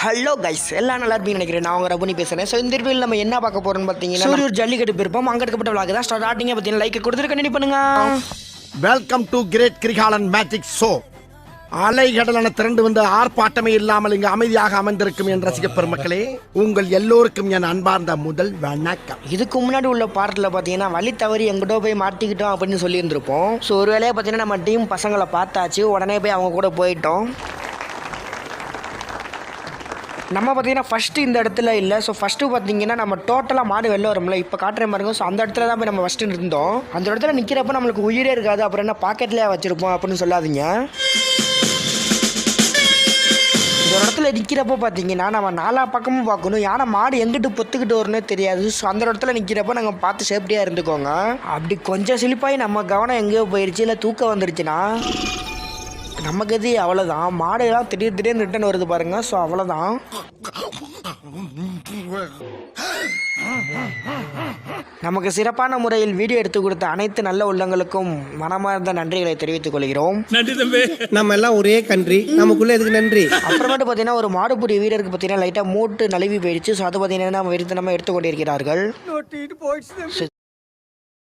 Hello guys, எல்லாம் நல்லா இருப்பீங்கன்னு நினைக்கிறேன். நான் உங்க ரபுனி பேசுகிறேன். ஸோ இந்த வீடியோவில் நம்ம என்ன பார்க்க போகிறோம்னு பார்த்தீங்கன்னா, ஒரு ஜல்லிக்கட்டு போயிருப்போம். அங்கே எடுக்கப்பட்ட விளாக் தான் ஸ்டார்டிங்கே பார்த்தீங்கன்னா லைக் கொடுத்துட்டு கண்டினியூ பண்ணுங்க. Welcome to great Kirikalan magic show. அலைகடலான திரண்டு வந்து ஆர்ப்பாட்டமே இல்லாமல் இங்கு அமைதியாக அமர்ந்திருக்கும் என் ரசிக பெருமக்களே, உங்கள் எல்லோருக்கும் என் அன்பார்ந்த முதல் வணக்கம். இதுக்கு முன்னாடி உள்ள பாட்டில் பார்த்தீங்கன்னா வழி தவறி எங்கிட்ட போய் மாட்டிக்கிட்டோம் அப்படின்னு சொல்லியிருந்திருப்போம். ஸோ ஒரு வேலையை பார்த்தீங்கன்னா நம்ம டீம் பசங்களை பார்த்தாச்சு, உடனே போய் அவங்க கூட போயிட்டோம். நம்ம பார்த்தீங்கன்னா ஃபஸ்ட்டு இந்த இடத்துல இல்லை. ஸோ ஃபஸ்ட்டு பார்த்தீங்கன்னா நம்ம டோட்டலாக மாடு வெளில வரும்ல, இப்போ காட்டுற மாதிரி இருக்கும். ஸோ அந்த இடத்துல தான் போய் நம்ம ஃபஸ்ட்டு இருந்தோம். அந்த இடத்துல நிற்கிறப்ப நம்மளுக்கு உயிரே இருக்காது. அப்புறம் என்ன பாக்கெட்லேயே வச்சுருப்போம் அப்படின்னு சொல்லாதீங்க. இந்த இடத்துல நிற்கிறப்போ பார்த்தீங்கன்னா நம்ம நாலா பக்கமும் பார்க்கணும். யானை மாடு எங்கிட்டு பொத்துக்கிட்டு வரும்னே தெரியாது. ஸோ அந்த இடத்துல நிற்கிறப்போ நாங்கள் பார்த்து சேஃப்டியாக இருந்துக்கோங்க. அப்படி கொஞ்சம் சிலிப்பாகி நம்ம கவனம் எங்கேயோ போயிடுச்சு, இல்லை தூக்கம் வந்துருச்சுன்னா நமக்கு எது அவ்வளோதான். மாடுலாம் திடீர்னு ரிட்டர்ன் வருது பாருங்க. ஸோ அவ்வளோதான். நமக்கு சிறப்பான முறையில் வீடியோ எடுத்து கொடுத்த அனைத்து நல்ல உள்ளங்களுக்கும் மனமார்ந்த நன்றிகளை தெரிவித்துக் கொள்கிறோம். நன்றி தம்பி. நம்ம எல்லாம் ஒரே கண்ட்ரி, நமக்குள்ள எதுக்கு நன்றி. அப்புறமேட்டு பார்த்தீங்கன்னா ஒரு மாடுபுரி வீரருக்கு பார்த்தீங்கன்னா லைட்டாக மூட்டு நழுவி போயிடுச்சு. ஸோ அது பார்த்தீங்கன்னா நம்ம எடுத்து கொண்டிருக்கிறார்கள்.